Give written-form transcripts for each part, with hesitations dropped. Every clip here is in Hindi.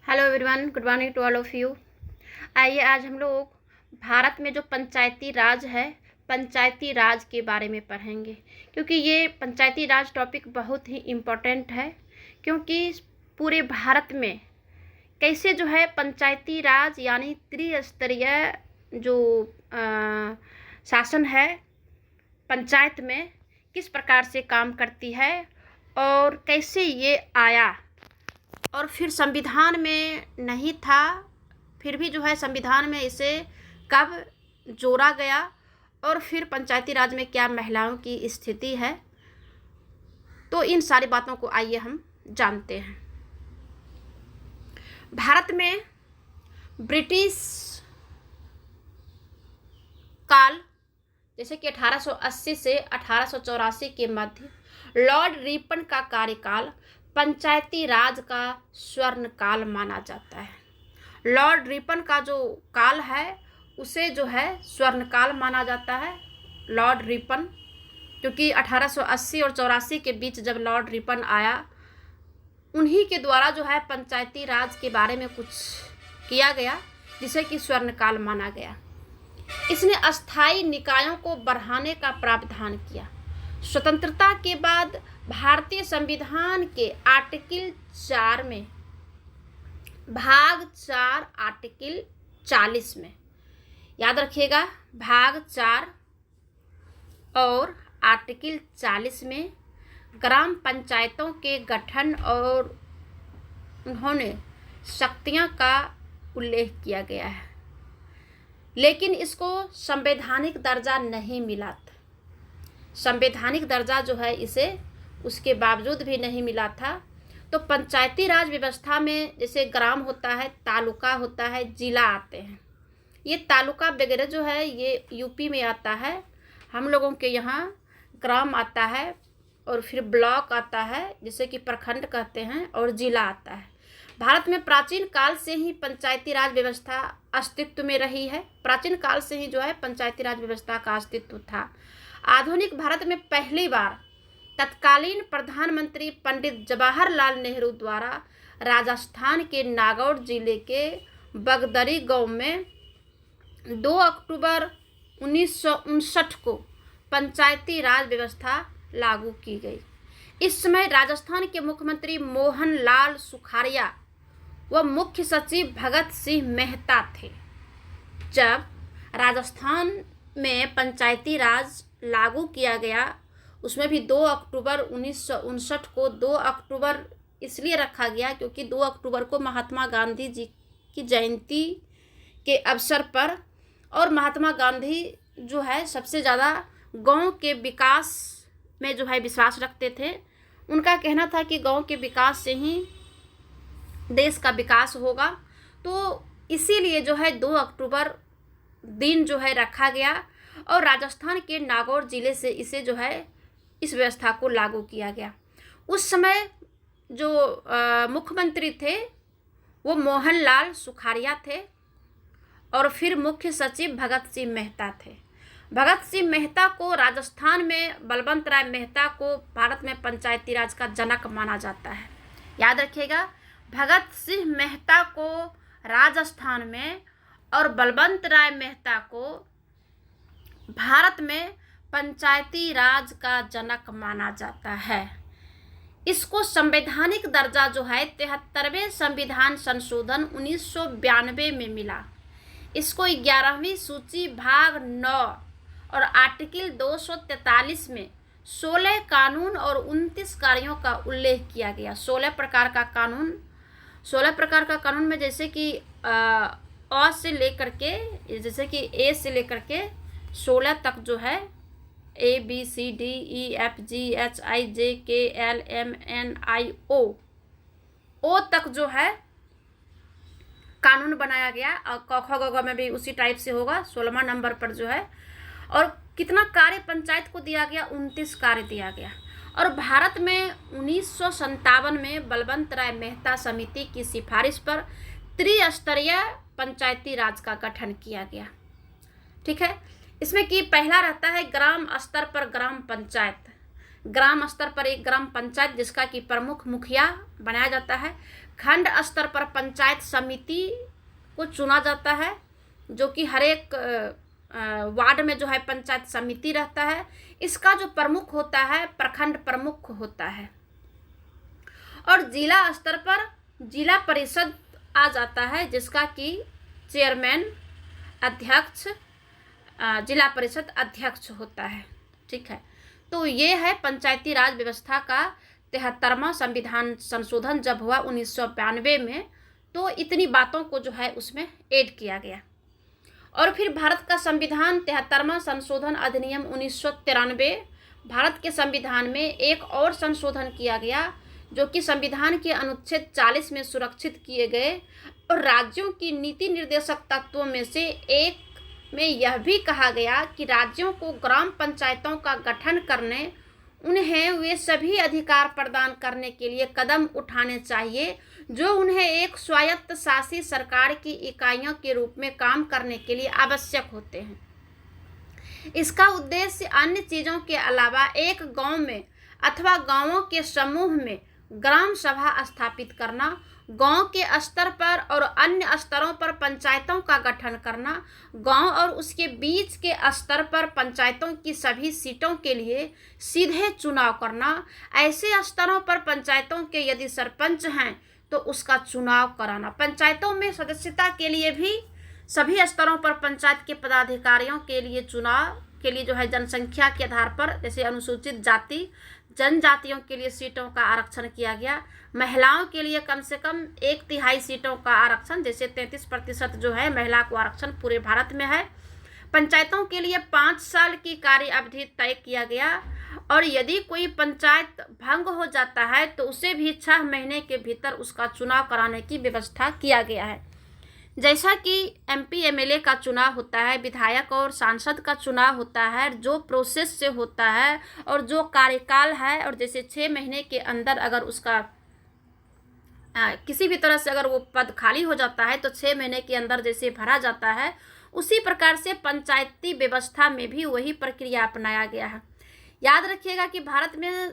Hello everyone, good morning to all of you. आइए आज हम लोग भारत में जो पंचायती राज है, पंचायती राज के बारे में पढ़ेंगे, क्योंकि ये पंचायती राज टॉपिक बहुत ही इम्पोर्टेंट है। क्योंकि पूरे भारत में कैसे जो है पंचायती राज यानी त्रिस्तरीय जो शासन है पंचायत में किस प्रकार से काम करती है और कैसे ये आया, और फिर संविधान में नहीं था, फिर भी जो है संविधान में इसे कब जोड़ा गया, और फिर पंचायती राज में क्या महिलाओं की स्थिति है। तो इन सारी बातों को आइए हम जानते हैं। भारत में ब्रिटिश काल जैसे कि 1880 से 1884 के मध्य लॉर्ड रिपन का कार्यकाल पंचायती राज का स्वर्ण काल माना जाता है। लॉर्ड रिपन का जो काल है उसे जो है स्वर्ण काल माना जाता है। लॉर्ड रिपन, क्योंकि 1880 और 84 के बीच जब लॉर्ड रिपन आया, उन्हीं के द्वारा जो है पंचायती राज के बारे में कुछ किया गया जिसे कि स्वर्ण काल माना गया। इसने अस्थायी निकायों को बढ़ाने का प्रावधान किया। स्वतंत्रता के बाद भारतीय संविधान के आर्टिकल 4 में भाग 4 आर्टिकल 40 में, याद रखिएगा, भाग 4 और आर्टिकल 40 में ग्राम पंचायतों के गठन और उन्होंने शक्तियां का उल्लेख किया गया है, लेकिन इसको संवैधानिक दर्जा नहीं मिला था। संवैधानिक दर्जा जो है इसे उसके बावजूद भी नहीं मिला था। तो पंचायती राज व्यवस्था में जैसे ग्राम होता है, तालुका होता है, जिला आते हैं। ये तालुका वगैरह जो है ये यूपी में आता है, हम लोगों के यहाँ ग्राम आता है, और फिर ब्लॉक आता है जिसे कि प्रखंड कहते हैं, और जिला आता है। भारत में प्राचीन काल से ही पंचायती राज व्यवस्था अस्तित्व में रही है। प्राचीन काल से ही जो है पंचायती राज व्यवस्था का अस्तित्व था। आधुनिक भारत में पहली बार तत्कालीन प्रधानमंत्री पंडित जवाहरलाल नेहरू द्वारा राजस्थान के नागौर जिले के बगदरी गांव में 2 अक्टूबर 1959 को पंचायती राज व्यवस्था लागू की गई। इस समय राजस्थान के मुख्यमंत्री मोहन लाल सुखाड़िया व मुख्य सचिव भगत सिंह मेहता थे। जब राजस्थान में पंचायती राज लागू किया गया, उसमें भी 2 अक्टूबर 1959 को 2 अक्टूबर इसलिए रखा गया क्योंकि 2 अक्टूबर को महात्मा गांधी जी की जयंती के अवसर पर, और महात्मा गांधी जो है सबसे ज़्यादा गांव के विकास में जो है विश्वास रखते थे। उनका कहना था कि गांव के विकास से ही देश का विकास होगा। तो इसीलिए जो है 2 अक्टूबर दिन जो है रखा गया, और राजस्थान के नागौर जिले से इसे जो है इस व्यवस्था को लागू किया गया। उस समय जो मुख्यमंत्री थे वो मोहन लाल सुखाड़िया थे, और फिर मुख्य सचिव भगत सिंह मेहता थे। भगत सिंह मेहता को राजस्थान में, बलवंत राय मेहता को भारत में पंचायती राज का जनक माना जाता है। याद रखिएगा, भगत सिंह मेहता को राजस्थान में और बलवंत राय मेहता को भारत में पंचायती राज का जनक माना जाता है। इसको संवैधानिक दर्जा जो है 73वें संविधान संशोधन 1992 में मिला। इसको 11वीं सूची भाग 9 और आर्टिकल 243 में 16 कानून और 29 कार्यों का उल्लेख किया गया। 16 प्रकार का कानून में जैसे कि अ से लेकर के, जैसे कि ए से लेकर के 16 तक जो है ABCDEFGHIJKLMNIO तक जो है कानून बनाया गया। और क ख ग घ में भी उसी टाइप से होगा, 16वां नंबर पर जो है। और कितना कार्य पंचायत को दिया गया? 29 कार्य दिया गया। और भारत में 1957 में बलवंत राय मेहता समिति की सिफारिश पर त्रिस्तरीय पंचायती राज का गठन किया गया। ठीक है, इसमें कि पहला रहता है ग्राम स्तर पर ग्राम पंचायत। ग्राम स्तर पर एक ग्राम पंचायत जिसका कि प्रमुख मुखिया बनाया जाता है। खंड स्तर पर पंचायत समिति को चुना जाता है, जो कि हर एक वार्ड में जो है पंचायत समिति रहता है। इसका जो प्रमुख होता है प्रखंड प्रमुख होता है। और जिला स्तर पर जिला परिषद आ जाता है, जिसका कि चेयरमैन अध्यक्ष जिला परिषद अध्यक्ष होता है। ठीक है, तो ये है पंचायती राज व्यवस्था का 73वां संविधान संशोधन जब हुआ 1992 में, तो इतनी बातों को जो है उसमें ऐड किया गया। और फिर भारत का संविधान 73वां संशोधन अधिनियम 1993, भारत के संविधान में एक और संशोधन किया गया, जो कि संविधान के अनुच्छेद 40 में सुरक्षित किए गए। और राज्यों की नीति निर्देशक तत्वों में से एक में यह भी कहा गया कि राज्यों को ग्राम पंचायतों का गठन करने, उन्हें वे सभी अधिकार प्रदान करने के लिए कदम उठाने चाहिए जो उन्हें एक स्वायत्त शासी सरकार की इकाइयों के रूप में काम करने के लिए आवश्यक होते हैं। इसका उद्देश्य अन्य चीज़ों के अलावा एक गांव में अथवा गांवों के समूह में ग्राम सभा स्थापित करना, गांव के स्तर पर और अन्य स्तरों पर पंचायतों का गठन करना, गांव और उसके बीच के स्तर पर पंचायतों की सभी सीटों के लिए सीधे चुनाव करना, ऐसे स्तरों पर पंचायतों के यदि सरपंच हैं तो उसका चुनाव कराना। पंचायतों में सदस्यता के लिए भी सभी स्तरों पर पंचायत के पदाधिकारियों के लिए चुनाव के लिए जो है जनसंख्या के आधार पर, जैसे अनुसूचित जाति जनजातियों के लिए सीटों का आरक्षण किया गया। महिलाओं के लिए कम से कम 1/3 सीटों का आरक्षण, जैसे 33% जो है महिला को आरक्षण पूरे भारत में है। पंचायतों के लिए 5 साल की कार्य अवधि तय किया गया। और यदि कोई पंचायत भंग हो जाता है तो उसे भी 6 महीने के भीतर उसका चुनाव कराने की व्यवस्था किया गया है। जैसा कि MP MLA का चुनाव होता है, विधायक और सांसद का चुनाव होता है, जो प्रोसेस से होता है और जो कार्यकाल है, और जैसे 6 महीने के अंदर अगर उसका किसी भी तरह से अगर वो पद खाली हो जाता है तो 6 महीने के अंदर जैसे भरा जाता है, उसी प्रकार से पंचायती व्यवस्था में भी वही प्रक्रिया अपनाया गया है। याद रखिएगा कि भारत में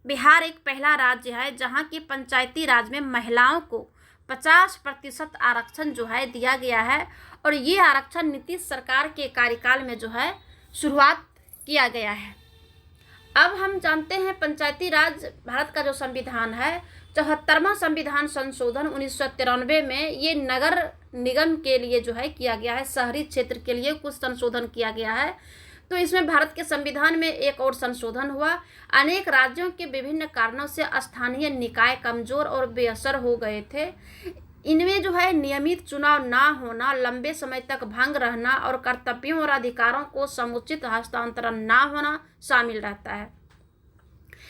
बिहार एक पहला राज्य है जहाँ की पंचायती राज में महिलाओं को 50% आरक्षण जो है दिया गया है। और ये आरक्षण नीतीश सरकार के कार्यकाल में जो है शुरुआत किया गया है। अब हम जानते हैं पंचायती राज भारत का जो संविधान है, 74वां संविधान संशोधन 1993 में ये नगर निगम के लिए जो है किया गया है, शहरी क्षेत्र के लिए कुछ संशोधन किया गया है। तो इसमें भारत के संविधान में एक और संशोधन हुआ। अनेक राज्यों के विभिन्न कारणों से स्थानीय निकाय कमजोर और बेअसर हो गए थे। इनमें जो है नियमित चुनाव ना होना, लंबे समय तक भंग रहना और कर्तव्यों और अधिकारों को समुचित हस्तांतरण ना होना शामिल रहता है।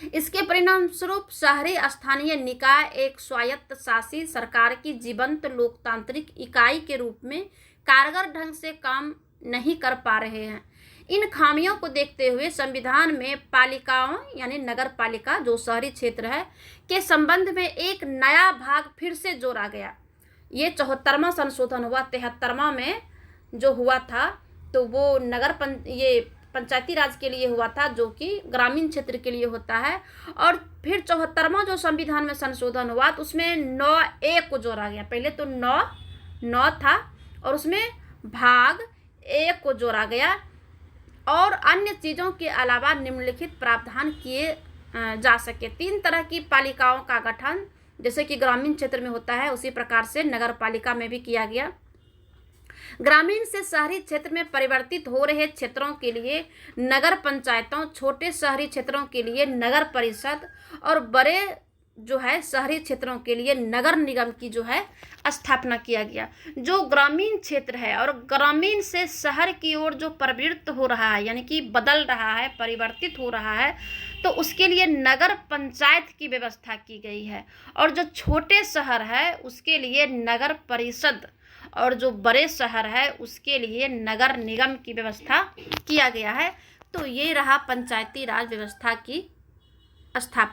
इसके परिणाम स्वरूप शहरी स्थानीय निकाय एक स्वायत्त शासी सरकार की जीवंत लोकतांत्रिक इकाई के रूप में कारगर ढंग से काम नहीं कर पा रहे हैं। इन खामियों को देखते हुए संविधान में पालिकाओं यानी नगर पालिका जो शहरी क्षेत्र है के संबंध में एक नया भाग फिर से जोड़ा गया। ये 74वां संशोधन हुआ। 73वां में जो हुआ था तो वो ये पंचायती राज के लिए हुआ था, जो कि ग्रामीण क्षेत्र के लिए होता है। और फिर 74वां जो संविधान में संशोधन हुआ तो उसमें 9A को जोड़ा गया। पहले तो 9 था और उसमें भाग 1 को जोड़ा गया और अन्य चीज़ों के अलावा निम्नलिखित प्रावधान किए जा सके। 3 तरह की पालिकाओं का गठन जैसे कि ग्रामीण क्षेत्र में होता है, उसी प्रकार से नगर पालिका में भी किया गया। ग्रामीण से शहरी क्षेत्र में परिवर्तित हो रहे क्षेत्रों के लिए नगर पंचायतों, छोटे शहरी क्षेत्रों के लिए नगर परिषद और बड़े जो है शहरी क्षेत्रों के लिए नगर निगम की जो है स्थापना किया गया। जो ग्रामीण क्षेत्र है और ग्रामीण से शहर की ओर जो प्रवृत्त हो रहा है यानी कि बदल रहा है, परिवर्तित हो रहा है, तो उसके लिए नगर पंचायत की व्यवस्था की गई है। और जो छोटे शहर है उसके लिए नगर परिषद और जो बड़े शहर है उसके लिए नगर निगम की व्यवस्था किया गया है। तो ये रहा पंचायती राज व्यवस्था की स्थापना।